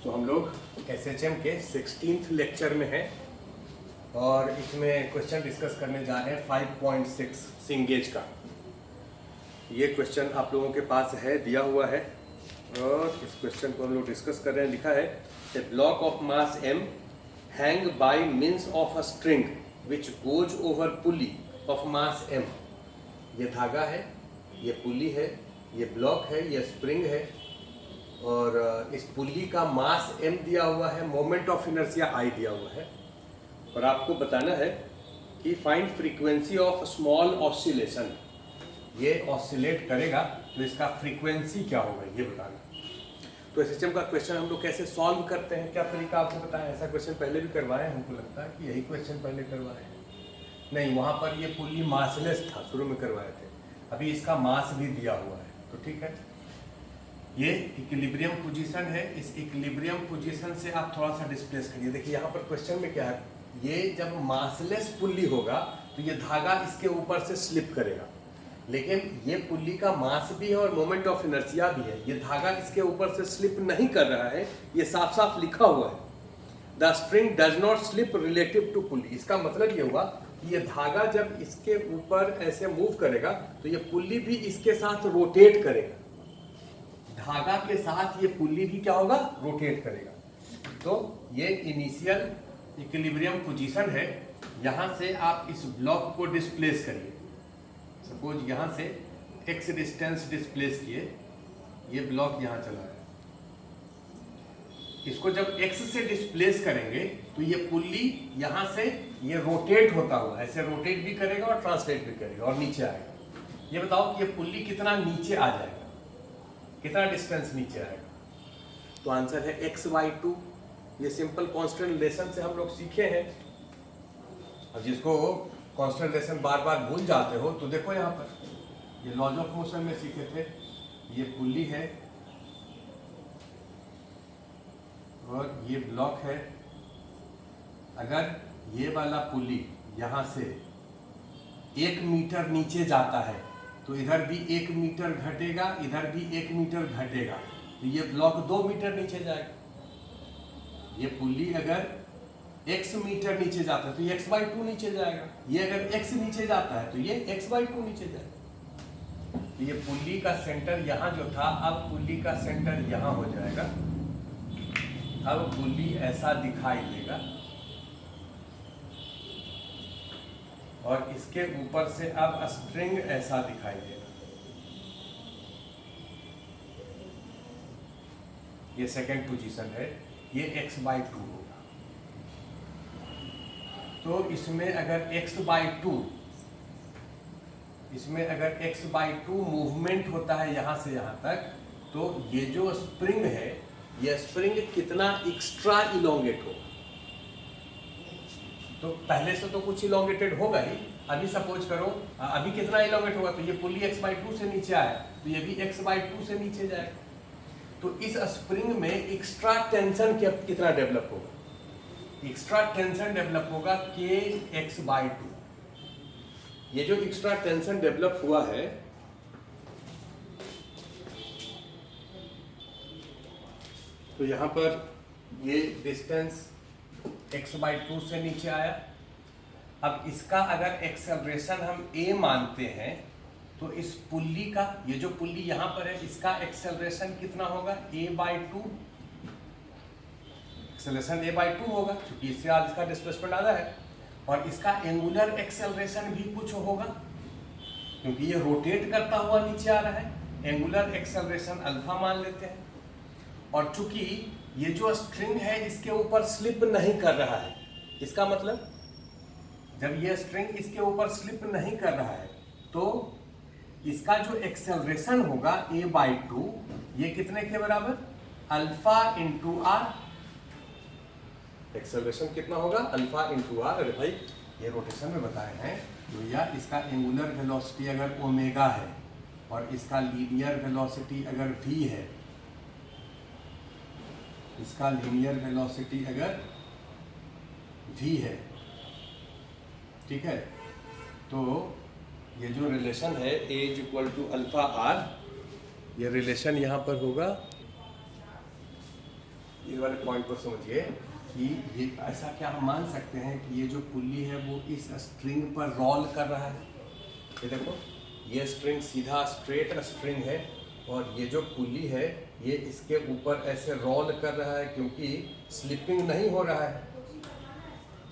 तो हम लोग SHM के 16th लेक्चर में हैं और इसमें क्वेश्चन डिस्कस करने जा रहे हैं 5.6 सिंगेज का। ये क्वेश्चन आप लोगों के पास है, दिया हुआ है और इस क्वेश्चन को हम लोग डिस्कस कर रहे हैं। लिखा है a block of mass m hang by means of a string which goes over pulley of mass m। ये धागा है, ये पुली है, ये ब्लॉक है, ये स्प्रिंग है और इस पुली का मास m दिया हुआ है, मोमेंट ऑफ इनर्शिया I दिया हुआ है और आपको बताना है कि find frequency of small oscillation. ये ऑसिलेट करेगा तो इसका फ्रीक्वेंसी क्या होगा ये बताना। तो SHM का क्वेश्चन हम लोग कैसे सॉल्व करते हैं, क्या तरीका आपको पता है? ऐसा क्वेश्चन पहले भी करवाए, हमको लगता है कि यही क्वेश्चन पहले करवाए हैं। नहीं, वहाँ पर ये पुली मासलेस था, शुरू में करवाए थे। अभी इसका मास भी दिया हुआ है तो ठीक है। ये इक्विलिब्रियम पोजीशन है, इस इक्विलिब्रियम पोजीशन से आप थोड़ा सा डिस्प्लेस करिए। देखिए यहाँ पर क्वेश्चन में क्या है, ये जब मासलेस पुली होगा तो ये धागा इसके ऊपर से स्लिप करेगा, लेकिन ये पुली का मास भी है और मोमेंट ऑफ इनर्शिया भी है। ये धागा इसके ऊपर से स्लिप नहीं कर रहा है, ये साफ साफ लिखा हुआ है the string does not slip relative to pulley. इसका मतलब ये हुआ कि ये धागा जब इसके ऊपर ऐसे मूव करेगा तो ये पुली भी इसके साथ रोटेट करेगा। धागा के साथ ये पुली भी क्या होगा, रोटेट करेगा। तो ये इनिशियल इक्विलिब्रियम पोजीशन है। यहाँ से आप इस ब्लॉक को डिस्प्लेस करिए। सपोज यहाँ से x डिस्टेंस डिस्प्लेस किए, ये ब्लॉक यहाँ चला है। इसको जब x से डिस्प्लेस करेंगे तो ये पुली यहाँ से ये रोटेट होता हुआ ऐसे रोटेट भी करेगा और ट्रांसलेट भी करेगा और नीचे आएगा। ये बताओ कि ये पुली कितना नीचे आ जाएगा, कितना डिस्टेंस नीचे आएगा? तो आंसर है x/2। ये सिंपल कांस्टेंट रिलेशन से हम लोग सीखे हैं। अब जिसको कांस्टेंट रिलेशन बार बार भूल जाते हो तो देखो यहाँ पर ये लॉज ऑफ मोशन में सीखे थे। ये पुली है और ये ब्लॉक है। अगर ये वाला पुली यहाँ से 1 मीटर नीचे जाता है तो इधर भी 1 मीटर घटेगा, इधर भी 1 मीटर घटेगा, तो ये ब्लॉक 2 मीटर नीचे जाएगा। ये पुली अगर x मीटर नीचे जाता है तो ये x/2 नीचे जाएगा। ये अगर x नीचे जाता है तो ये x/2 नीचे जाएगा। तो ये पुली का सेंटर यहाँ जो था, अब पुली का सेंटर यहाँ हो जाएगा। अब पुली ऐसा दिखाई देगा और इसके ऊपर से अब स्ट्रिंग ऐसा दिखाई देगा। ये सेकंड पोजीशन है, ये x/2 होगा। तो इसमें अगर x/2 मूवमेंट होता है यहाँ से यहाँ तक, तो ये जो स्प्रिंग है, ये स्प्रिंग कितना एक्स्ट्रा इलोंगेट होगा। तो पहले से तो कुछ इलोंगेटेड होगा ही। अभी सपोज करो अभी कितना इलोंगेट होगा, तो ये पुली x/2 से नीचे आया तो ये भी x/2 से नीचे जाएगा। तो इस स्प्रिंग में एक्स्ट्रा टेंशन कितना डेवलप होगा? एक्स्ट्रा टेंशन डेवलप होगा kx/2। ये जो एक्स्ट्रा टेंशन डेवलप हुआ है, तो यहाँ पर ये डिस्टेंस x/2 से नीचे आया। अब इसका अगर एक्सेलरेशन हम a मानते हैं तो इस पुल्ली का, ये जो पुल्ली यहाँ पर है, इसका एक्सेलरेशन कितना होगा? a/2। एक्सेलरेशन a/2 होगा क्योंकि इससे आज इसका डिस्प्लेसमेंट आधा है। और इसका एंगुलर एक्सेलरेशन भी कुछ होगा क्योंकि ये रोटेट करता हुआ नीचे आ रहा है। एंगुलर एक्सेलरेशन अल्फा मान लेते हैं। और चूंकि ये जो स्ट्रिंग है इसके ऊपर स्लिप नहीं कर रहा है, इसका मतलब जब ये स्ट्रिंग इसके ऊपर स्लिप नहीं कर रहा है तो इसका जो एक्सेलरेशन होगा a/2, ये कितने के बराबर? Alpha into are. एक्सेलरेशन कितना होगा? Alpha into R. अरे भाई ये रोटेशन में बताए हैं तो या इसका एंगुलर वेलोसिटी अगर ओमेगा है और इसका लीनियर वेलोसिटी अगर v है, इसका लीनियर वेलोसिटी अगर v है, ठीक है, तो ये जो रिलेशन है a = अल्फा आर, ये रिलेशन यहाँ पर होगा ये वाले पॉइंट को समझिए कि ये ऐसा क्या हम मान सकते हैं कि ये जो पुल्ली है वो इस स्ट्रिंग पर रोल कर रहा है। ये देखो, ये स्ट्रिंग सीधा स्ट्रेट स्ट्रिंग है और ये जो पुल्ली है ये इसके ऊपर ऐसे रोल कर रहा है, क्योंकि स्लिपिंग नहीं हो रहा है।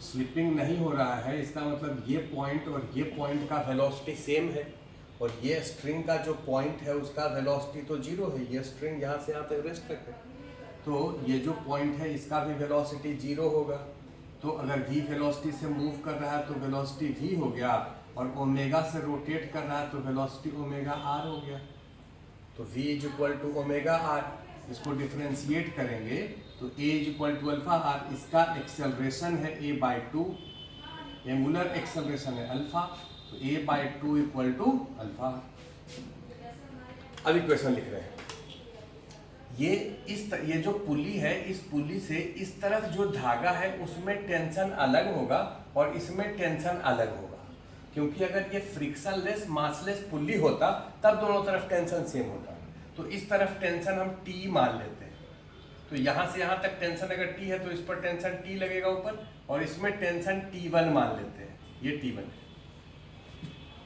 स्लिपिंग नहीं हो रहा है इसका मतलब ये पॉइंट और ये पॉइंट का वेलोसिटी सेम है, और ये स्ट्रिंग का जो पॉइंट है उसका वेलोसिटी तो जीरो है। ये स्ट्रिंग यहाँ से यहाँ तक रेस्ट तक है, तो ये जो पॉइंट है इसका भी वेलोसिटी जीरो होगा। तो अगर v वेलोसिटी से मूव कर रहा है तो वेलोसिटी v हो गया, और ओमेगा से रोटेट कर रहा है तो वेलोसिटी ओमेगा r हो गया। तो v is equal to omega r, इसको डिफरेंशिएट करेंगे तो a is equal to alpha r। इसका एक्सेलरेशन है a/2, एंगुलर एक्सेलरेशन है अल्फा, तो a/2 इक्वल टू अल्फा। अब इक्वेशन लिख रहे हैं। ये जो पुली है, इस पुली से इस तरफ जो धागा है उसमें टेंशन अलग होगा और इसमें टेंशन अलग होगा, क्योंकि अगर ये फ्रिक्शनलेस मासलेस पुली होता तब दोनों तरफ टेंशन सेम होता। तो इस तरफ टेंशन हम T मान लेते हैं, तो यहाँ से यहाँ तक टेंशन अगर T है तो इस पर टेंशन T लगेगा ऊपर, और इसमें टेंशन T1 मान लेते हैं, ये T1 है।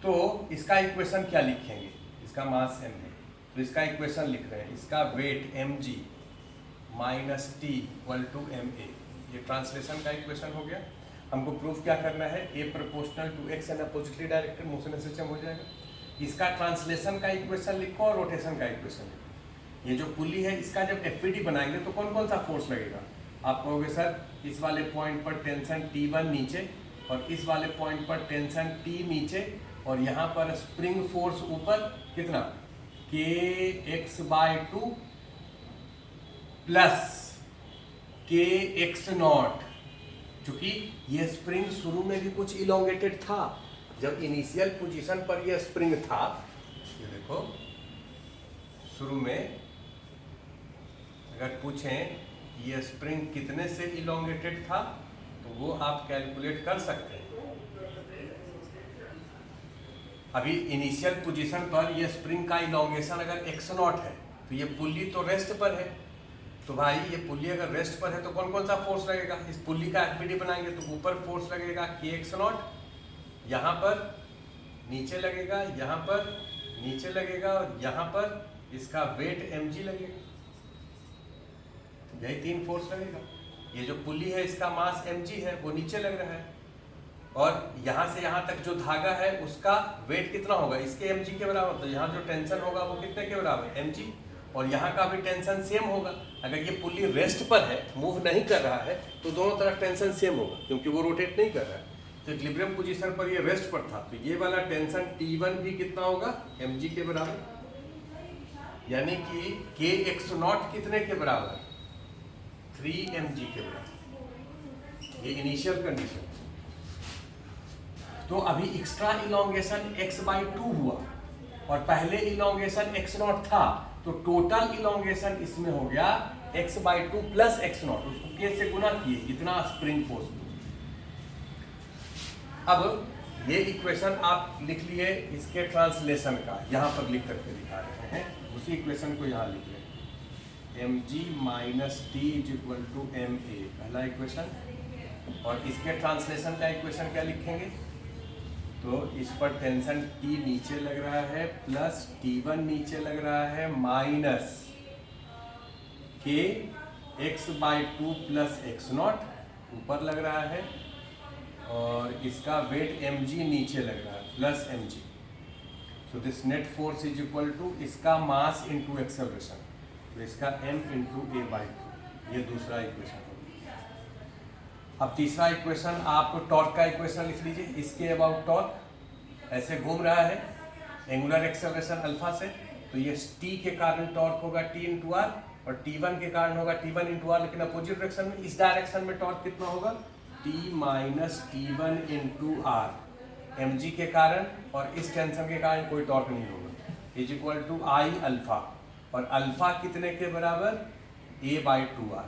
तो इसका इक्वेशन क्या लिखेंगे? इसका मास m है, तो इसका इक्वेशन लिख रहे हैं, इसका weight mg minus T equal to ma। ये ट्रांसलेशन का इक्वेशन हो गया। हमको प्रूफ क्या करना है? a proportional to x and oppositely directed motion SHM हो जाएगा। इसका ट्रांसलेशन का इक्वेशन लिखो और रोटेशन का इक्वेशन लिखो। ये जो पुली है इसका जब एफपीडी बनाएंगे तो कौन कौन सा फोर्स लगेगा? आप कहोगे सर इस वाले पॉइंट पर टेंशन T1 नीचे, और इस वाले पॉइंट पर टेंशन T नीचे, और यहाँ पर स्प्रिंग फोर्स ऊपर कितना kx/2 प्लस kx0। चूंकि ये स्प्रिंग शुरू में भी कुछ इलोंगेटेड था, जब इनिशियल पोजीशन पर ये स्प्रिंग था, ये देखो शुरू में अगर पूछें ये स्प्रिंग कितने से इलोंगेटेड था तो वो आप कैलकुलेट कर सकते हैं। अभी इनिशियल पोजीशन पर ये स्प्रिंग का इलोंगेशन अगर x0 है तो ये पुल्ली तो रेस्ट पर है, तो भाई ये पुल्ली अगर रेस्ट पर है तो कौन कौन सा फोर्स लगेगा? इस पुल्ली का एफबीडी बनाएंगे तो ऊपर फोर्स लगेगा kx0, यहाँ पर नीचे लगेगा, यहाँ पर नीचे लगेगा, और यहाँ पर इसका वेट mg लगेगा। यही तीन फोर्स लगेगा। ये जो पुल्ली है इसका मास mg है, वो नीचे लग रहा है, और यहाँ से यहाँ तक जो धागा है उसका वेट कितना होगा? इसके mg के बराबर। तो यहाँ जो टेंशन होगा वो कितने के बराबर? mg। और यहाँ का भी टेंशन सेम होगा। अगर ये पुल्ली रेस्ट पर है, मूव नहीं कर रहा है, तो दोनों तरफ टेंशन सेम होगा, क्योंकि वो रोटेट नहीं कर रहा है। तो इक्विलिब्रियम पोजीशन पर ये रेस्ट पर था, तो ये वाला टेंशन T1 भी कितना होगा? mg के बराबर। यानी कि kx0 कितने के बराबर? 3mg के बराबर। ये इनिशियल कंडीशन। तो अभी एक्स्ट्रा इलोंगेशन x/2 हुआ और पहले इलोंगेशन x0 था, तो टोटल इलोंगेशन इसमें हो गया x/2 प्लस x0। उसको k से गुना किए, इतना स्प्रिंग फोर्स। अब ये इक्वेशन आप लिख लिए इसके ट्रांसलेशन का, यहाँ पर लिख करके दिखा रहे हैं। उसी इक्वेशन को यहाँ लिख लें, mg minus T is equal to ma, पहला इक्वेशन। और इसके ट्रांसलेशन का इक्वेशन क्या लिखेंगे? तो इस पर टेंशन T नीचे लग रहा है, प्लस T1 नीचे लग रहा है, minus k x/2 plus x0 ऊपर लग रहा है, और इसका वेट mg नीचे लग रहा है, plus mg। So this net force is equal to इसका मास इंटू एक्सेलरेशन, तो इसका m इंटू a/2। ये दूसरा इक्वेशन। अब तीसरा इक्वेशन आप टॉर्क का इक्वेशन लिख लीजिए। इसके अबाउट टॉर्क ऐसे घूम रहा है एंगुलर एक्सेलरेशन अल्फा से, तो ये t के कारण टॉर्क होगा t इंटू आर, और t1 के कारण होगा t1 इंटू आर, लेकिन अपोजिट डायरेक्शन में। इस डायरेक्शन में टॉर्क कितना होगा? t minus t1 into R mg के कारण, और इस टेंशन के कारण कोई टॉर्क नहीं होगा, is equal to I alpha. और अल्फा कितने के बराबर? a/2r।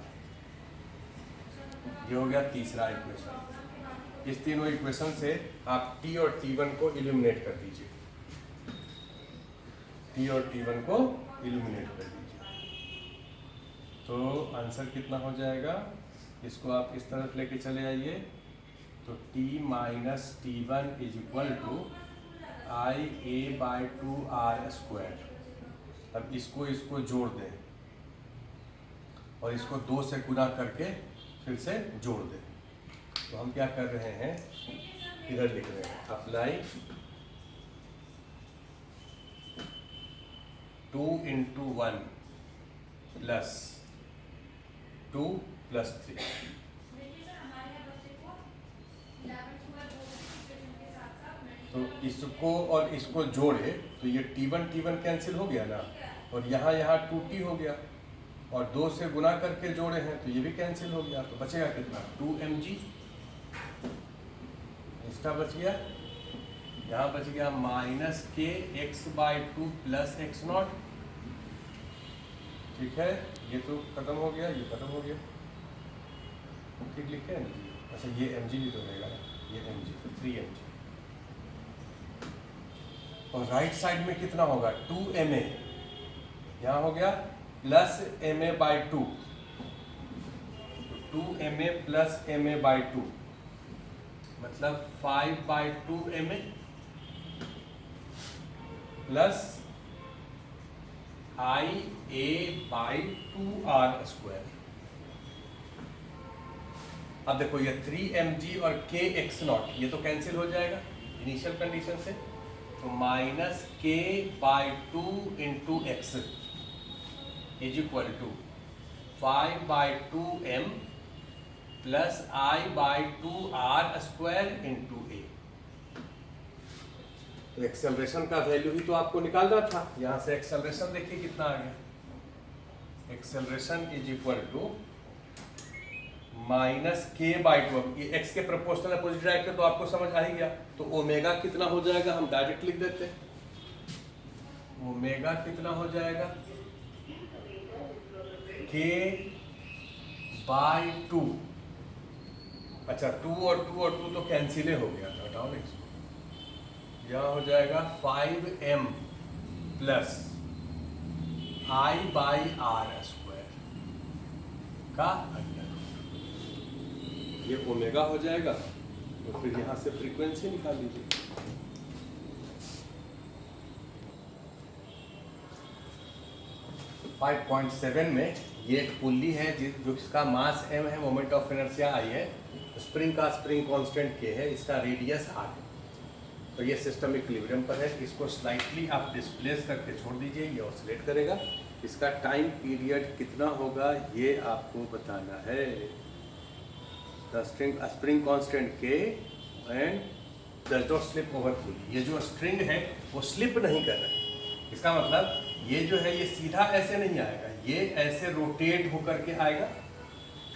ये हो गया तीसरा इक्वेशन। इस तीनों इक्वेशन से आप t और t1 को इल्यूमिनेट कर दीजिए, t और t1 को इल्यूमिनेट कर दीजिए। तो आंसर कितना हो जाएगा, इसको आप इस तरफ लेके चले आइए, तो t minus T1 is equal to IA/2R²। अब इसको जोड़ दें और इसको 2 से गुना करके फिर से जोड़ दें। तो हम क्या कर रहे हैं, इधर लिख रहे हैं अप्लाई 2 × 1 प्लस 2 प्लस 3। तो इसको और इसको जोड़े तो ये T1 कैंसिल हो गया ना, और यहाँ 2T हो गया, और 2 से गुना करके जोड़े हैं तो ये भी कैंसिल हो गया। तो बचेगा कितना, 2mg। इसका बच गया, यहाँ बच गया -kx/2 प्लस x0। ठीक है, ये तो खत्म हो गया, ये खत्म हो गया, ठीक लिखे हैं जी। अच्छा ये mg भी तो रहेगा ना, ये mg, तो 3mg। और राइट साइड में कितना होगा, 2ma, यहाँ हो गया plus ma/2, 2ma plus ma/2 मतलब 5/2ma प्लस IA/2R²। अब देखो ये 3mg और kx0 ये तो कैंसिल हो जाएगा इनिशियल कंडीशन से, तो -k/2 × x is equal to 5/2m plus I/2R² × a। तो एक्सेलरेशन का वैल्यू ही तो आपको निकालना था, यहाँ से एक्सेलरेशन देखिए कितना आ गया, acceleration is equal to -k/2। अब ये x के प्रोपोर्शनल अपोजिट डायरेक्शन तो आपको समझ आ ही गया, तो ओमेगा कितना हो जाएगा, हम डायरेक्ट लिख देते हैं, ओमेगा कितना हो जाएगा, k/2। अच्छा 2 और 2 तो कैंसिल हो गया, हटाओ ना इसको, यह हो जाएगा 5m प्लस I/R² का अंडर, ये ओमेगा हो जाएगा। तो फिर यहाँ से फ्रीक्वेंसी निकाल लीजिए। तो 5.7 में ये एक पुल्ली है जो इसका मास m है, मोमेंट ऑफ इनर्शिया I है, स्प्रिंग का स्प्रिंग कांस्टेंट k है, इसका रेडियस r है। तो ये सिस्टम इक्विलिब्रियम पर है, इसको स्लाइटली आप डिस्प्लेस करके छोड़ दीजिए, ये ऑसिलेट करेगा। इसका टाइम पीरियड कितना होगा ये आपको बताना है। The spring constant k and does not slip over pulley. ये जो स्ट्रिंग है वो स्लिप नहीं कर रहा है, इसका मतलब ये जो है ये सीधा ऐसे नहीं आएगा, ये ऐसे रोटेट होकर के आएगा,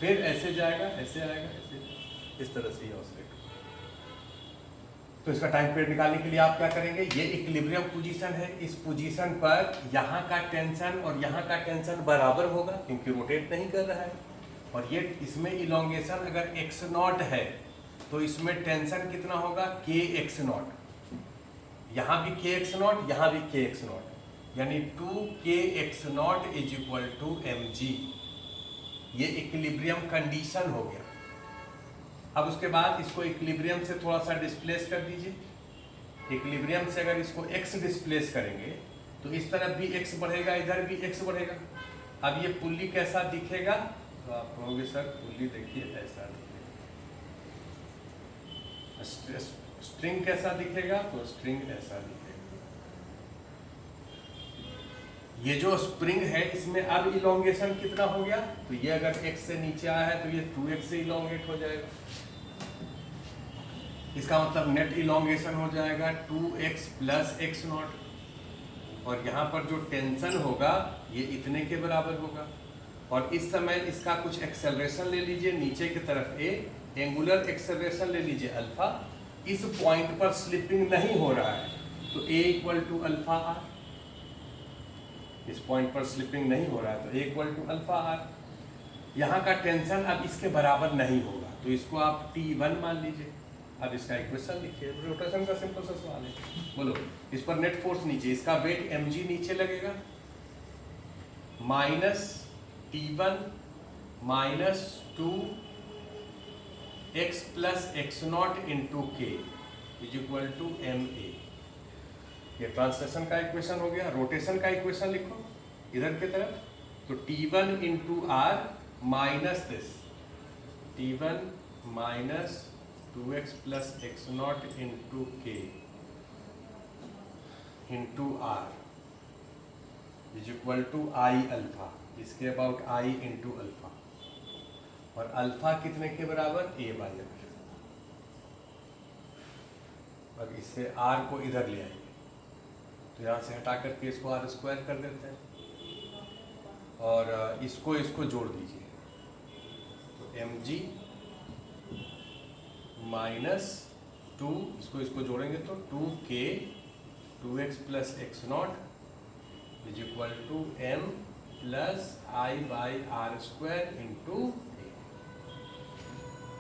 फिर ऐसे जाएगा, ऐसे आएगा, ऐसे, इस तरह से ये ऑसिलेट। तो इसका टाइम पीरियड निकालने के लिए आप क्या करेंगे, ये इक्विलिब्रियम पोजीशन है, इस पोजीशन पर यहाँ का टेंशन और यहाँ का टेंशन बराबर होगा क्योंकि रोटेट नहीं कर रहा है, और ये इसमें इलोंगेशन अगर x0 है तो इसमें टेंशन कितना होगा, kx0। यहाँ भी kx0, यहाँ भी kx0, यानी 2kx0 is equal to mg। ये इक्विलिब्रियम कंडीशन हो गया। अब उसके बाद इसको इक्विलिब्रियम से थोड़ा सा डिस्प्लेस कर दीजिए। इक्विलिब्रियम से अगर इसको x डिस्प्लेस करेंगे तो इस तरफ भी x बढ़ेगा, इधर भी x बढ़ेगा। अब ये पुल्ली कैसा दिखेगा, तो आप कहोगे सर पुल्ली देखिए ऐसा दिखेगा। स्ट्रिंग कैसा दिखेगा, तो स्ट्रिंग ऐसा दिखेगा। ये जो स्प्रिंग है इसमें अब इलोंगेशन कितना हो गया, तो ये अगर x से नीचे आया है तो ये 2x से इलोंगेट हो जाएगा। इसका मतलब नेट इलोंगेशन हो जाएगा 2x प्लस x0, और यहाँ पर जो टेंशन होगा ये इतने के बराबर होगा। और इस समय इसका कुछ एक्सेलरेशन ले लीजिए नीचे की तरफ a, एंगुलर एक्सेलरेशन ले लीजिए अल्फा। इस पॉइंट पर स्लिपिंग नहीं हो रहा है तो a equal to alpha R. इस पॉइंट पर स्लिपिंग नहीं हो रहा है तो a equal to alpha R. यहाँ का टेंशन अब इसके बराबर नहीं होगा तो इसको आप T1 मान लीजिए। अब इसका इक्वेशन लिखिए, रोटेशन का सिंपल सा सवाल है। बोलो, इस पर नेट फोर्स नीचे, इसका वेट mg नीचे लगेगा, minus T1 minus 2x plus x not into के इज इक्वल टू MA। ये ट्रांसलेशन का इक्वेशन हो गया। रोटेशन का इक्वेशन लिखो इधर की तरफ, तो T1 into are minus this T1 minus 2x plus x not into K into R is equal to I alpha, इसके अबाउट आई इंटू अल्फा, और अल्फा कितने के बराबर A/R। अब इससे r को इधर ले आइए, तो यहाँ से हटा करके इसको r² कर देते हैं और इसको जोड़ दीजिए, तो mg माइनस 2, इसको जोड़ेंगे तो 2k 2x plus x naught is equal to m plus I/R² into.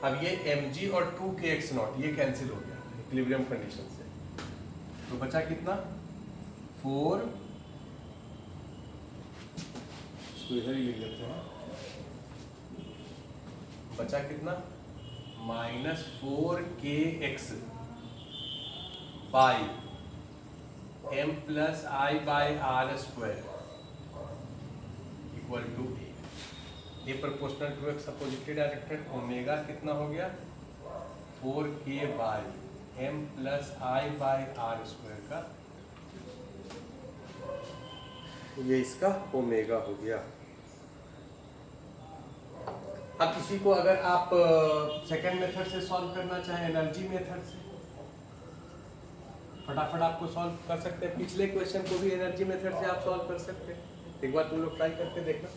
अब ये mg और 2kx नॉट ये कैंसिल हो गया इक्विलिब्रियम कंडीशन से, तो बचा कितना 4, इसको इधर ही लिख लेते हैं, बचा कितना minus 4kx by m plus I/R² equal to A proportional to X oppositely directed. Omega कितना हो गया 4k by m plus I/R² का, ये इसका ओमेगा हो गया। अब इसी को अगर आप सेकेंड मेथड से सॉल्व करना चाहें, एनर्जी मेथड से, फटाफट आपको सॉल्व कर सकते हैं। पिछले क्वेश्चन को भी एनर्जी मेथड से आप सॉल्व कर सकते हैं। एक बार तुम लोग ट्राई करके देखना।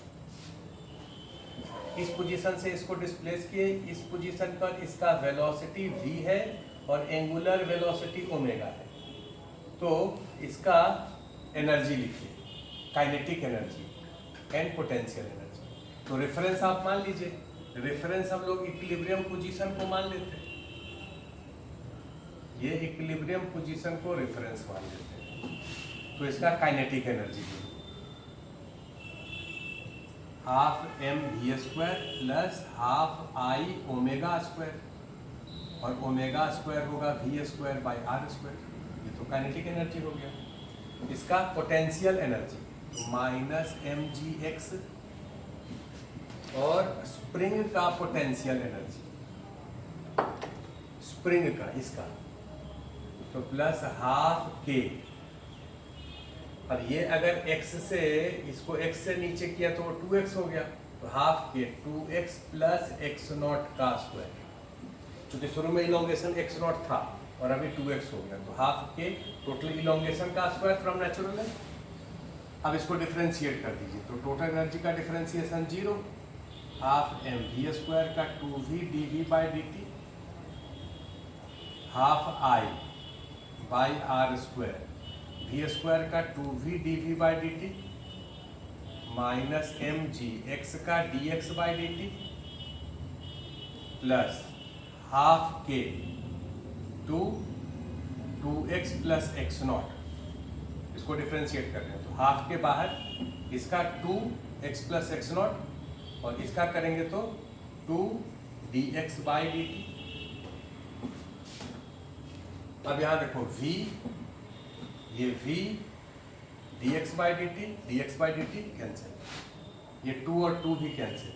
इस पोजीशन से इसको डिस्प्लेस किए, इस पोजीशन पर इसका वेलोसिटी v है और एंगुलर वेलोसिटी ओमेगा है, तो इसका एनर्जी लिखिए, kinetic energy and potential energy. तो रेफरेंस आप मान लीजिए, रेफरेंस हम लोग इक्विलिब्रियम पोजीशन को मान लेते हैं, ये इक्विलिब्रियम पोजीशन को रेफरेंस मान लेते हैं, तो इसका kinetic energy half mv² plus half I ओमेगा², और ओमेगा² होगा v²/r², ये तो काइनेटिक एनर्जी हो गया। इसका पोटेंशियल एनर्जी माइनस mgx, और स्प्रिंग का पोटेंशियल एनर्जी, स्प्रिंग का इसका तो प्लस हाफ k। अब ये अगर x से इसको x से नीचे किया तो 2x हो गया, तो half k 2x plus x not का स्क्वायर, क्योंकि शुरू में इलोंगेशन x नॉट था और अभी 2x हो गया, तो हाफ k टोटल इलोंगेशन का स्क्वायर फ्रॉम नेचुरल लेंथ। अब इसको डिफरेंशिएट कर दीजिए, तो टोटल एनर्जी का डिफरेंशिएशन 0, हाफ mv² का 2v dv/dt, half I/R² v² का 2v dv/dt, minus mg x का dx/dt, plus half k 2x plus x not, इसको डिफरेंशिएट कर रहे हैं, तो हाफ के बाहर इसका 2x प्लस एक्स नॉट, और इसका करेंगे तो 2dx/dt। अब यहाँ देखो v, ये v dx/dt कैंसिल, ये 2 और 2 भी कैंसिल,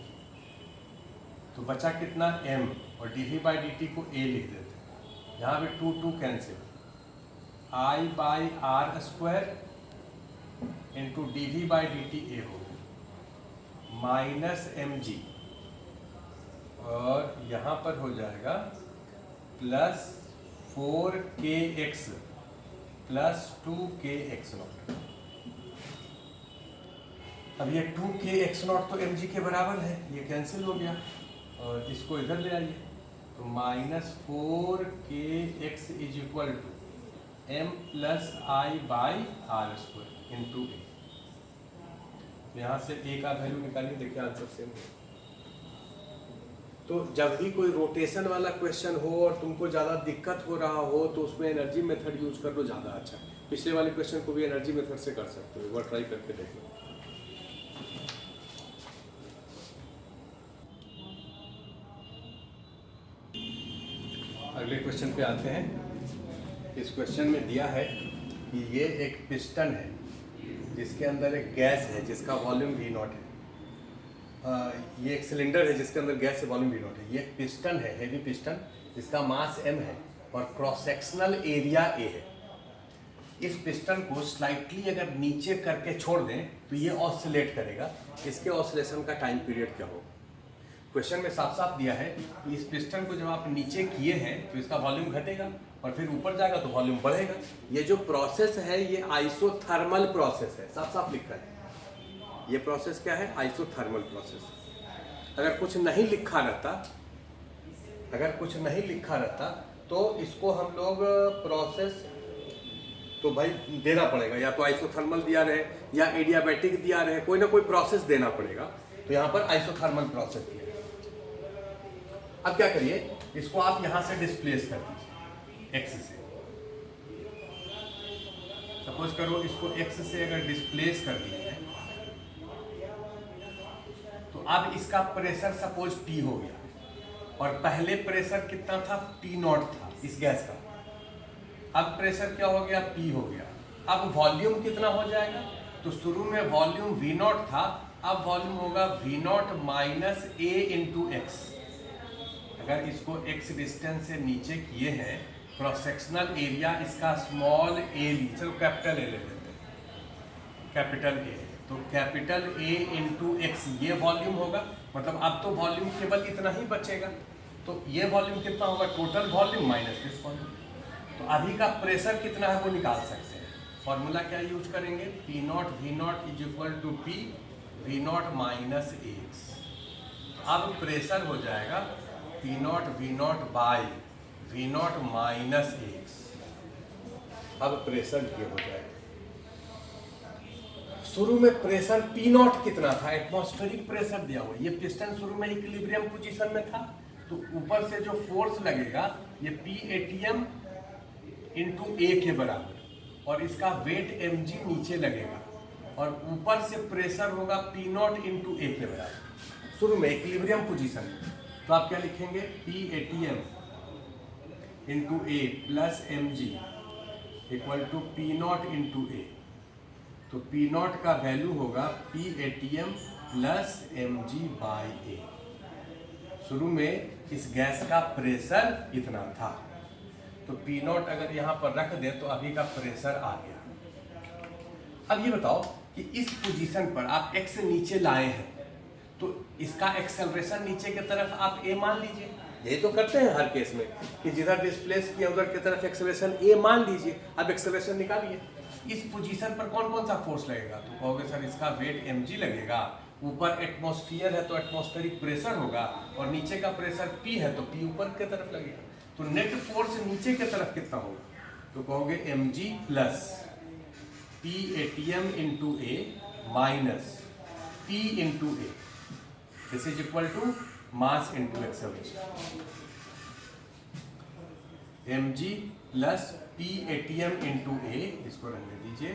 तो बचा कितना m, और dv/dt को a लिख देते हैं, यहाँ भी 2 cancel, I/R² into dv/dt a हो माइनस mg, और यहाँ पर हो जाएगा प्लस 4kx प्लस 2kx0। अब ये 2kx0 तो mg के बराबर है, ये कैंसिल हो गया, और इसको इधर ले आइए, तो minus 4kx is equal to m plus I/R² into a। यहाँ से a का वैल्यू निकालिए, देखिए आंसर सेम है। तो जब भी कोई रोटेशन वाला क्वेश्चन हो और तुमको ज़्यादा दिक्कत हो रहा हो, तो उसमें एनर्जी मेथड यूज कर लो, ज़्यादा अच्छा। पिछले वाले क्वेश्चन को भी एनर्जी मेथड से कर सकते हो, एक बार ट्राई करके देख लो। अगले क्वेश्चन पे आते हैं। इस क्वेश्चन में दिया है कि ये एक पिस्टन है जिसके अंदर एक गैस है जिसका वॉल्यूम V0 है। ये एक सिलेंडर है जिसके अंदर गैस है, वॉल्यूम V0 है। ये एक पिस्टन है, हेवी पिस्टन, जिसका मास m है और क्रॉस सेक्शनल एरिया A है। इस पिस्टन को स्लाइटली अगर नीचे करके छोड़ दें तो ये ऑसिलेट करेगा। इसके ऑसिलेशन का टाइम पीरियड क्या होगा? क्वेश्चन में साफ साफ दिया है कि इस पिस्टन को जब आप नीचे किए हैं तो इसका वॉल्यूम घटेगा और फिर ऊपर जाएगा तो वॉल्यूम बढ़ेगा। ये जो प्रोसेस है ये आइसोथर्मल प्रोसेस है, साफ साफ लिखा है। ये प्रोसेस क्या है? Isothermal process. अगर कुछ नहीं लिखा रहता तो इसको हम लोग प्रोसेस तो भाई देना पड़ेगा, या तो आइसोथर्मल दिया रहे या एडियाबैटिक दिया रहे, कोई ना कोई प्रोसेस देना पड़ेगा। तो यहाँ पर आइसोथर्मल प्रोसेस दिया। अब क्या करिए, इसको आप यहां से डिस्प्लेस कर दीजिए एक्स से। सपोज करो इसको एक्स से अगर डिस्प्लेस कर दिए तो अब इसका प्रेशर सपोज P हो गया और पहले प्रेशर कितना था? P0 था इस गैस का। अब प्रेशर क्या हो गया? P हो गया। अब वॉल्यूम कितना हो जाएगा? तो शुरू में वॉल्यूम V0 था, अब वॉल्यूम होगा V0 minus A into x. अगर इसको x डिस्टेंस से नीचे किए हैं, क्रॉस सेक्शनल एरिया इसका स्मॉल a ली, चलो कैपिटल A ले लेते हैं, कैपिटल A। तो कैपिटल A इंटू एक्स ये वॉल्यूम होगा। मतलब अब तो वॉल्यूम केवल इतना ही बचेगा। तो ये वॉल्यूम कितना होगा? Total volume minus this volume. तो अभी का प्रेशर कितना है वो निकाल सकते हैं। फॉर्मूला क्या यूज करेंगे? P0 V0 is equal to P V0 minus X. अब प्रेशर हो जाएगा P0 V0 by V0 minus X. अब प्रेशर ये हो जाएगा। शुरू में प्रेशर P0 कितना था? एटमॉस्फेरिक प्रेशर दिया हुआ। ये पिस्टन शुरू में इक्विलिब्रियम पोजीशन में था, तो ऊपर से जो फोर्स लगेगा ये P ATM इंटू A के बराबर और इसका वेट mg नीचे लगेगा और ऊपर से प्रेशर होगा P0 इंटू A के बराबर। शुरू में इक्विलिब्रियम पोजीशन में तो आप क्या लिखेंगे? P ATM into A plus mg equal to P0 into A। तो P0 का वैल्यू होगा P ATM plus mg by A। शुरू में इस गैस का प्रेशर इतना था, तो P0 अगर यहाँ पर रख दें तो अभी का प्रेशर आ गया। अब ये बताओ कि इस पोजीशन पर आप x से नीचे लाए हैं तो इसका एक्सेलरेशन नीचे की तरफ आप a मान लीजिए। यही तो करते हैं हर केस में कि जिधर डिस्प्लेस किया उधर की तरफ एक्सेलरेशन a मान लीजिए। अब एक्सेलरेशन निकालिए। इस पोजीशन पर कौन कौन सा फोर्स लगेगा? तो कहोगे सर इसका वेट mg लगेगा, ऊपर एटमॉस्फेयर है तो एटमॉस्फेरिक प्रेशर होगा और नीचे का प्रेशर P है तो P ऊपर की तरफ लगेगा। तो नेट फोर्स नीचे की तरफ कितना होगा? तो कहोगे mg plus P ATM into A minus P into A। This is equal to mass into acceleration। mg plus P ATM into A, इसको रहने दीजिए,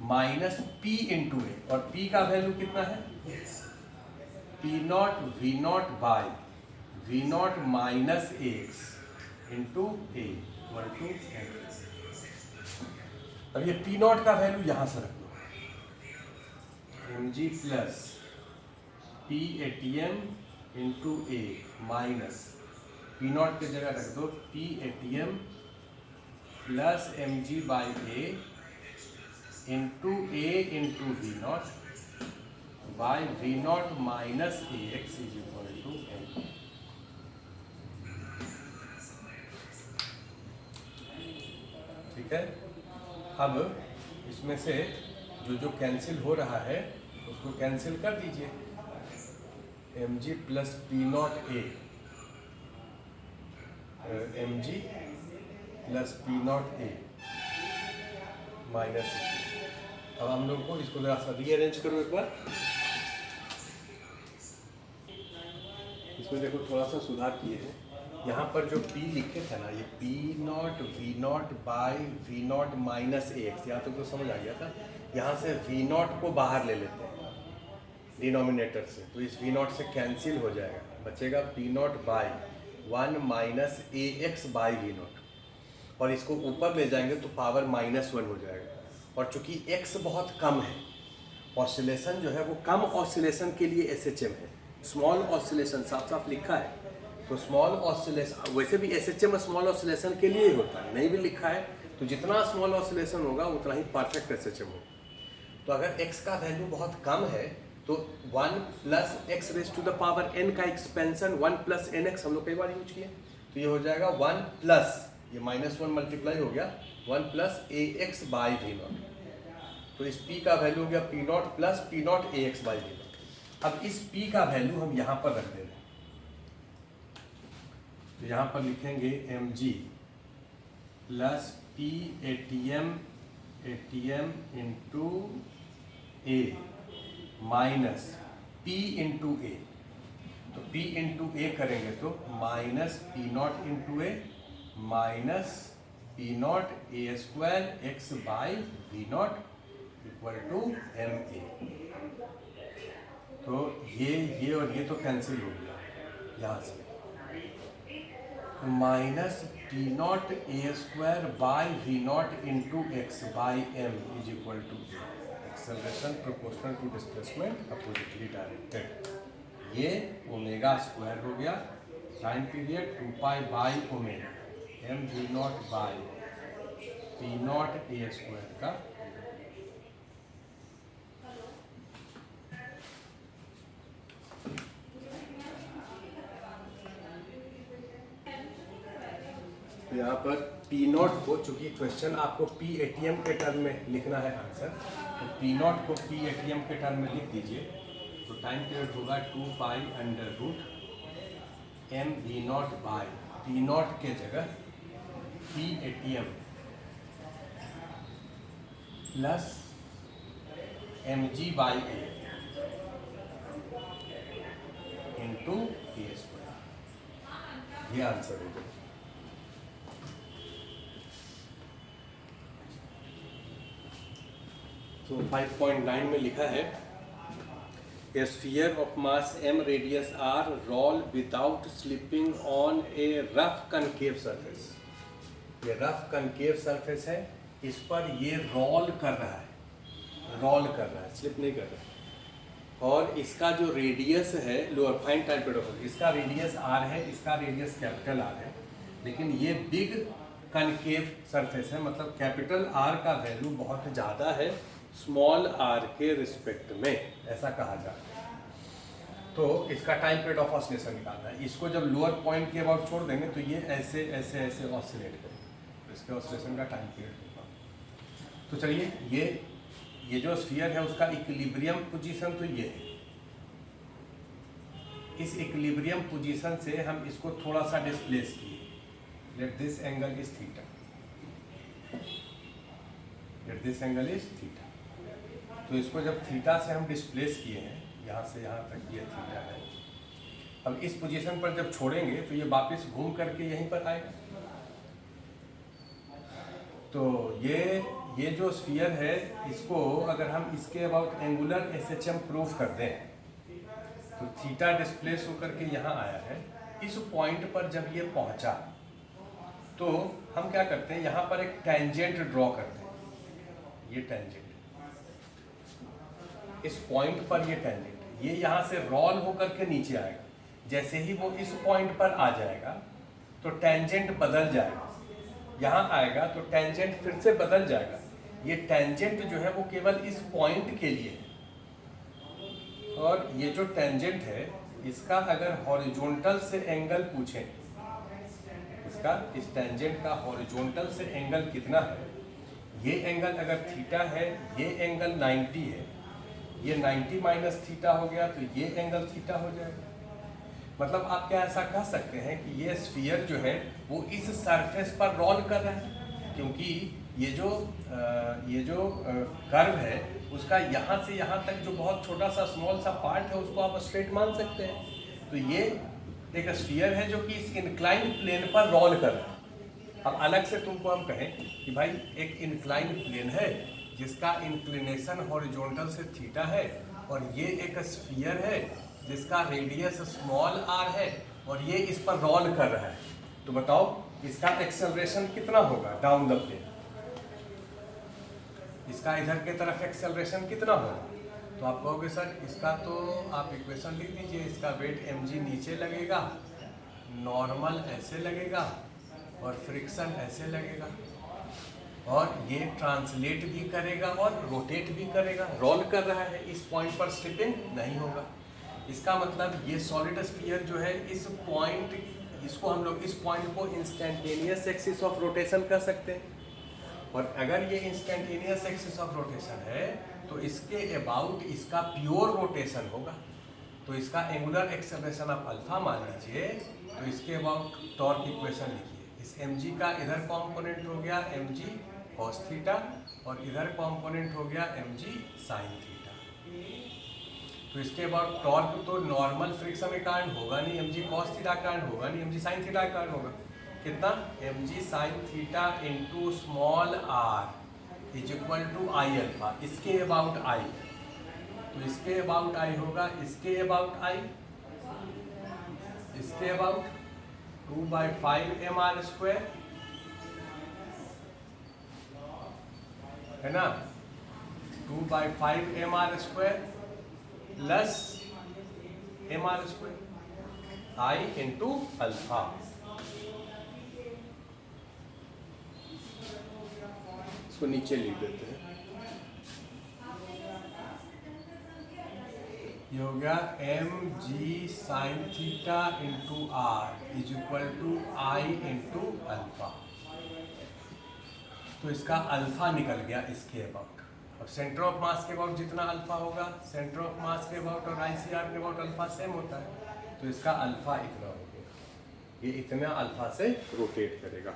माइनस P इंटू A। और P का वैल्यू कितना है? P0 V0 by V0 minus x into A equal to m। अब ये P0 का वैल्यू यहां से रख दो, mg plus P ATM into A minus P0 की जगह रख दो P ATM plus mg by A into A into V0 by V0 minus AX is equal to m। ठीक है। अब इसमें से जो कैंसिल हो रहा है उसको कैंसिल कर दीजिए। mg plus P0 A mg plus P0 A minus. अब हम लोग को इसको जरा सा रीअरेंज करो एक बार। इसमें देखो थोड़ा सा सुधार किए हैं। यहाँ पर जो P लिखे थे ना, ये P0 V0 by V0 minus x, यहाँ तक तो समझ आ गया था। यहाँ से V0 को बाहर ले लेते हैं डिनोमिनेटर से, तो इस V0 से कैंसिल हो जाएगा, बचेगा P0 by 1 minus a x by we naught, और इसको ऊपर ले जाएंगे तो पावर -1 हो जाएगा। और चूंकि x बहुत कम है, ऑसिलेशन जो है वो कम ऑसिलेशन के लिए SHM है, स्मॉल ऑसिलेशन साफ साफ लिखा है, तो स्मॉल ऑसिलेशन वैसे भी SHM स्मॉल ऑसिलेशन के लिए ही होता है, नहीं भी लिखा है तो जितना स्मॉल ऑसिलेशन होगा उतना ही परफेक्ट SHM होगा। तो अगर x का वैल्यू बहुत कम है तो 1 plus x raise to the power n का एक्सपेंशन 1 प्लस nx हम लोग कई बार यूज किए, तो ये हो जाएगा 1 प्लस ये -1 मल्टीप्लाई हो गया 1 plus a x by we naught. तो इस p का वैल्यू हो गया p naught plus p not a x by we naught. अब इस p का वैल्यू हम यहाँ पर रख देंगे, तो यहाँ पर लिखेंगे mg plus p ATM into a minus p into A, तो p इंटू ए करेंगे तो minus P not into A minus P not a square x by we not equal to M A. तो ये और ये तो cancel हो गया यहाँ से, minus P not a square by we naught into x by m is equal to acceleration proportional to displacement oppositely directed. ये ओमेगा स्क्वायर हो गया, time period 2 pi by omega m v naught by p not a square का। यहाँ पर P naught को, चूंकि question आपको P ATM के टर्म में लिखना है आंसर, तो पी नॉट को पी एटीएम के टर्म में लिख दीजिए। तो टाइम पीरियड होगा 2 pi under root m v naught by p naught के जगह p ATM plus m g by a into a square, ये आंसर हो जाएगा। तो 5.9 में लिखा है a sphere of mass m radius r roll without slipping on a rough concave surface. ये रफ कनकेव सरफेस है, इस पर ये रोल कर रहा है, स्लिप नहीं कर रहा है। और इसका जो रेडियस है लोअर फाइन टाइम पीरियड, इसका रेडियस r है, इसका रेडियस कैपिटल R है, लेकिन ये बिग कनकेव सरफेस है, मतलब कैपिटल R का वैल्यू बहुत ज़्यादा है स्मॉल r के रिस्पेक्ट में, ऐसा कहा जाता है। तो इसका टाइम पीरियड ऑफ ऑसिलेशन निकालना है। इसको जब लोअर पॉइंट के अबाउट छोड़ देंगे तो ये ऐसे ऐसे ऐसे ऑसिलेट करेगा, तो इसके ऑसिलेशन का टाइम पीरियड होगा। तो चलिए ये जो स्फीयर है उसका इक्विलिब्रियम पोजीशन तो ये है, इस इक्विलिब्रियम पोजीशन से हम इसको थोड़ा सा डिस्प्लेस किए, let this angle is theta, let this angle is theta. तो इसको जब थीटा से हम डिस्प्लेस किए हैं, यहाँ से यहाँ तक ये थीटा है, अब इस पोजीशन पर जब छोड़ेंगे तो ये वापस घूम करके यहीं पर आएगा। तो ये जो स्फीयर है, इसको अगर हम इसके अबाउट एंगुलर SHM प्रूफ कर दें तो थीटा डिस्प्लेस होकर के यहाँ आया है। इस पॉइंट पर जब ये पहुँचा तो हम क्या करते हैं, यहाँ पर एक टेंजेंट ड्रॉ करते हैं, ये टेंजेंट, इस पॉइंट पर ये टेंजेंट, ये यहाँ से रोल होकर के नीचे आएगा। जैसे ही वो इस पॉइंट पर आ जाएगा तो टेंजेंट बदल जाएगा, यहाँ आएगा तो टेंजेंट फिर से बदल जाएगा। ये टेंजेंट जो है वो केवल इस पॉइंट के लिए है, और ये जो टेंजेंट है इसका अगर हॉरिजॉन्टल से एंगल पूछें, इसका इस टेंजेंट का हॉरिजॉन्टल से एंगल कितना है, ये एंगल अगर थीटा है, ये एंगल 90 है, ये 90 माइनस थीटा हो गया तो ये एंगल थीटा हो जाएगा। मतलब आप क्या ऐसा कह सकते हैं कि ये स्फीयर जो है वो इस सरफेस पर रोल कर रहा है, क्योंकि ये जो कर्व है उसका यहाँ से यहाँ तक जो बहुत छोटा सा स्मॉल सा पार्ट है उसको आप स्ट्रेट मान सकते हैं। तो ये एक स्फीयर है जो कि इस इंक्लाइन प्लेन पर रोल कर रहा है। अब अलग से तुमको हम कहें कि भाई एक इंक्लाइन प्लेन है जिसका इंक्लिनेशन हॉरिजॉन्टल से थीटा है और ये एक स्फीयर है जिसका रेडियस स्मॉल r है और ये इस पर रोल कर रहा है, तो बताओ इसका एक्सेलरेशन कितना होगा डाउन द प्लेन, इसका इधर के तरफ एक्सेलरेशन कितना होगा। तो आप कहोगे सर इसका तो आप इक्वेशन लिख दीजिए, इसका वेट mg नीचे लगेगा, नॉर्मल ऐसे लगेगा और फ्रिक्शन ऐसे लगेगा, और ये ट्रांसलेट भी करेगा और रोटेट भी करेगा। रोल कर रहा है, इस पॉइंट पर स्लिपिंग नहीं होगा। इसका मतलब ये सॉलिड स्फीयर जो है इस पॉइंट, इसको हम लोग इस पॉइंट को इंस्टेंटेनियस एक्सिस ऑफ रोटेशन कह सकते हैं। और अगर ये इंस्टेंटेनियस एक्सिस ऑफ रोटेशन है तो इसके अबाउट इसका प्योर रोटेशन होगा। तो इसका एंगुलर एक्सेलरेशन आप अल्फा मान लीजिए, तो इसके अबाउट टॉर्क इक्वेशन लिखिए। इस mg का इधर कंपोनेंट हो गया mg cos थीटा और इधर कंपोनेंट हो गया mg sin थीटा। तो इसके बाद टॉर्क तो नॉर्मल फ्रिक्शन के कारण होगा नहीं, mg cos थीटा के कारण होगा नहीं, mg sin थीटा के कारण होगा। कितना mg sin theta into small r is equal to I alpha, इसके अबाउट आई। तो इसके अबाउट आई होगा, इसके अबाउट आई, इसके अबाउट 2/5 mr² है ना, 2/5 mr² प्लस mr², आई इंटू अल्फा। इसको नीचे लिख देते हैं, ये हो गया mg sin theta into r is equal to I into alpha. तो इसका अल्फा निकल गया इसके अबाउट, और सेंटर ऑफ मास के अबाउट जितना अल्फा होगा, सेंटर ऑफ मास के अबाउट और आईसीआर के अबाउट अल्फा सेम होता है। तो इसका अल्फा इतना हो गया, ये इतना अल्फा से रोटेट करेगा।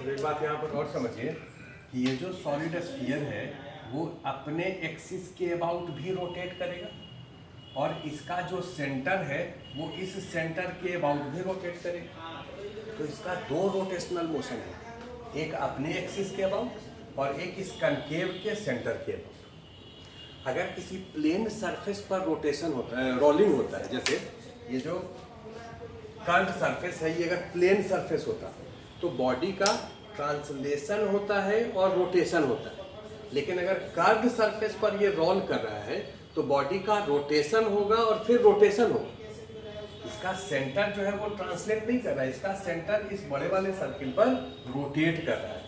एक बात यहाँ पर और समझिए कि ये जो सॉलिड स्फीयर है वो अपने एक्सिस के अबाउट भी रोटेट करेगा, और इसका जो सेंटर है वो इस सेंटर के अबाउट भी रोटेट करेगा। तो इसका दो रोटेशनल मोशन है, एक अपने एक्सिस के अबाउट और एक इस कनकेव के सेंटर के अबाउट। अगर किसी प्लेन सरफेस पर रोटेशन होता है, रोलिंग होता है, जैसे ये जो कर्व्ड सरफेस है, ये अगर प्लेन सरफेस होता तो बॉडी का ट्रांसलेशन होता है और रोटेशन होता है। लेकिन अगर कर्व्ड सरफेस पर ये रोल कर रहा है तो बॉडी का रोटेशन होगा और फिर रोटेशन होगा। इसका सेंटर जो है वो ट्रांसलेट नहीं कर रहा है, इसका सेंटर इस बड़े वाले सर्किल पर रोटेट कर रहा है।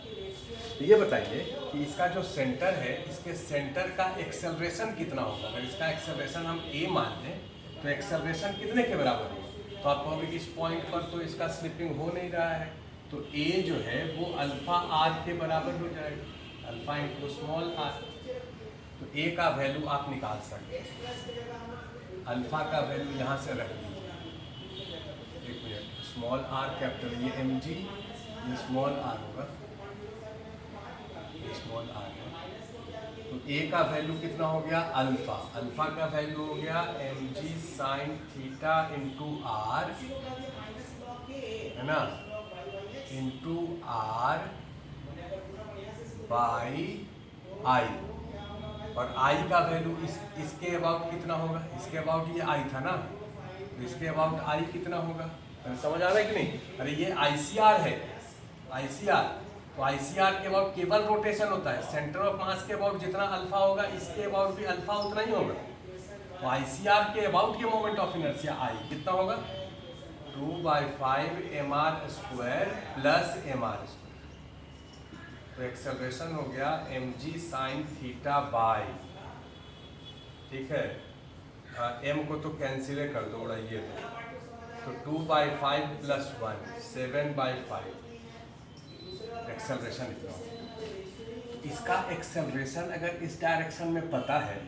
तो ये बताइए कि इसका जो सेंटर है, इसके सेंटर का एक्सेलरेशन कितना होगा। अगर इसका एक्सेलरेशन हम a मान लें तो एक्सेलरेशन कितने के बराबर होगा। तो आप कहोगे कि इस पॉइंट पर तो इसका स्लिपिंग हो नहीं रहा है, तो a जो है वो अल्फा r के बराबर हो जाएगा, अल्फा इंटू स्मॉल r। तो a का वैल्यू आप निकाल सकते हैं, अल्फा का वैल्यू यहाँ से रख लीजिए। एक मिनट, स्मॉल r कैपिटल, ये mg, ये स्मॉल r होगा, ये स्मॉल r है। तो a का वैल्यू कितना हो गया अल्फा, अल्फा का वैल्यू हो गया mg sin theta into r, है ना, इंटू r बाई आई। और i का वैल्यू इसके अबाउट कितना होगा, इसके अबाउट ये i था ना, तो इसके अबाउट i कितना होगा। समझ आ रहा है कि नहीं। अरे ये ICR है, ICR, तो ICR के अबाउट केवल रोटेशन होता है, सेंटर ऑफ मास के अबाउट जितना अल्फा होगा इसके अबाउट भी अल्फा उतना ही होगा। तो ICR के अबाउट के मोमेंट ऑफ इनर्शिया I कितना होगा 2/5 mr² प्लस mr²। तो एक्सेलरेशन हो गया mg sin थीटा बाई, ठीक है, m को तो कैंसिल कर दो, उड़ाइए तो 2/5 प्लस 1 7/5 एक्सेलरेशन इतना। इसका एक्सेलरेशन अगर इस डायरेक्शन में पता है,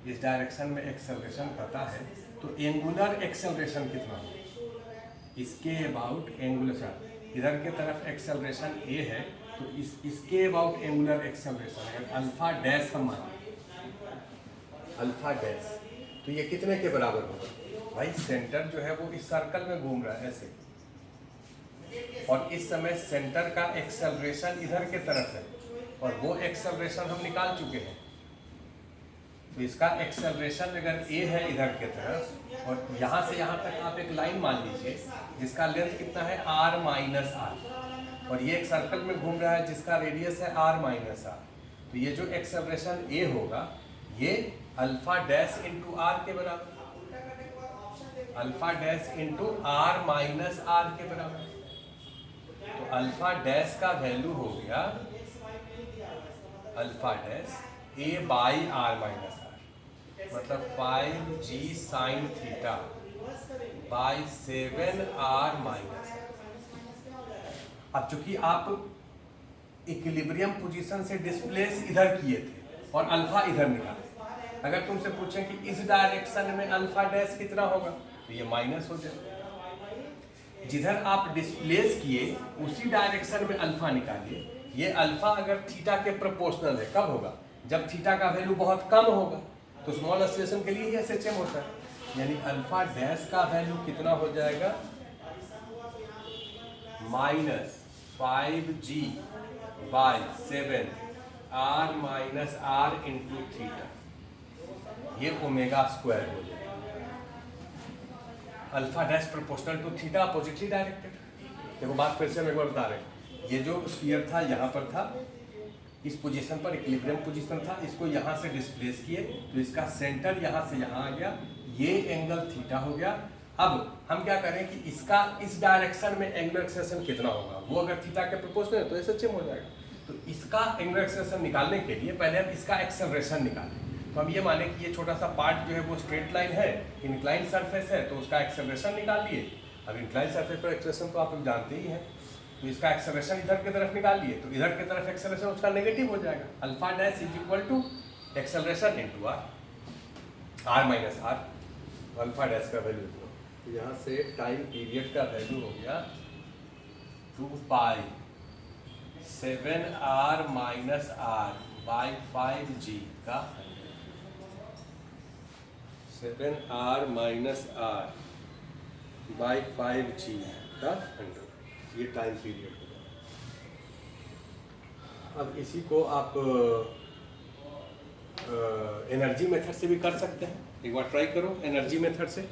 इस डायरेक्शन में एक्सेलरेशन पता है, तो एंगुलर एक्सेलरेशन कितना है इसके अबाउट एंगुलर, इधर के तरफ एक्सेलरेशन a है तो इसके अबाउट एंगुलर एक्सेलरेशन अगर अल्फा डैश हम माने, अल्फा डैश, तो ये कितने के बराबर होगा भाई। सेंटर जो है वो इस सर्कल में घूम रहा है ऐसे, और इस समय सेंटर का एक्सेलरेशन इधर के तरफ है और वो एक्सेलरेशन हम निकाल चुके हैं। तो इसका एक्सेलरेशन अगर a है इधर के तरफ और यहाँ से यहाँ तक आप एक लाइन मान लीजिए जिसका लेंथ कितना है r माइनस आर, और ये एक सर्कल में घूम रहा है जिसका रेडियस है r माइनस आर। तो ये जो एक्सेलरेशन a होगा ये अल्फा डैश इंटू आर के बराबर, alpha dash into are minus r के बराबर। तो अल्फा डैश का वैल्यू हो गया alpha dash a by r minus r, मतलब 5g sine theta by 7r minus r. अब चूंकि आप इक्विलिब्रियम पोजीशन से डिस्प्लेस इधर किए थे और अल्फा इधर निकाले, अगर तुमसे पूछें कि इस डायरेक्शन में अल्फा डैश कितना होगा तो ये माइनस हो जाएगा। जिधर आप डिस्प्लेस किए उसी डायरेक्शन में अल्फा निकालिए। ये अल्फा अगर थीटा के प्रोपोर्शनल है, कब होगा? जब थीटा का वैल्यू बहुत कम होगा। तो स्मॉल ऑसिलेशन के लिए ही SHM होता है, यानी अल्फा डैश का वैल्यू कितना हो जाएगा minus 5g by 7r minus r into theta, ये ओमेगा स्क्वायर हो जाएगा। Alpha dash proportional to theta, oppositely directed. देखो बात फिर से हम एक बार बता रहे हैं, ये जो स्फीयर था यहाँ पर था, इस पोजीशन पर इक्विलिब्रियम पोजीशन था, इसको यहाँ से डिस्प्लेस किए तो इसका सेंटर यहाँ से यहाँ आ गया, ये एंगल थीटा हो गया। अब हम क्या करें कि इसका इस डायरेक्शन में एंगुलर एक्सेलरेशन कितना होगा, वो अगर थीटा के प्रोपोर्शनल है तो SHM हो जाएगा। तो इसका एंगुलर एक्सेलरेशन निकालने के लिए पहले हम इसका एक्सेलरेशन निकालें। तो हम ये माने कि ये छोटा सा पार्ट जो है वो स्ट्रेट लाइन है, इंक्लाइन सरफेस है, तो उसका एक्सेलरेशन निकाल लिए। अब इंक्लाइन सरफेस पर एक्सेलरेशन तो आप लोग जानते ही हैं, तो इसका एक्सेलरेशन इधर की तरफ निकाल लिए, तो इधर की तरफ एक्सेलरेशन उसका नेगेटिव हो जाएगा। Alpha dash is equal to acceleration into r minus r, alpha dash का वैल्यू। तो यहाँ से टाइम पीरियड का वैल्यू हो गया 2 पाई 7r minus R by 5g का 7r minus R by 5g का 100, ये टाइम पीरियड होगा। अब इसी को आप एनर्जी मेथड से भी कर सकते हैं, एक बार ट्राई करो एनर्जी मेथड से।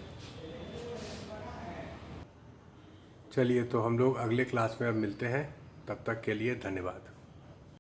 चलिए तो हम लोग अगले क्लास में अब मिलते हैं, तब तक के लिए धन्यवाद।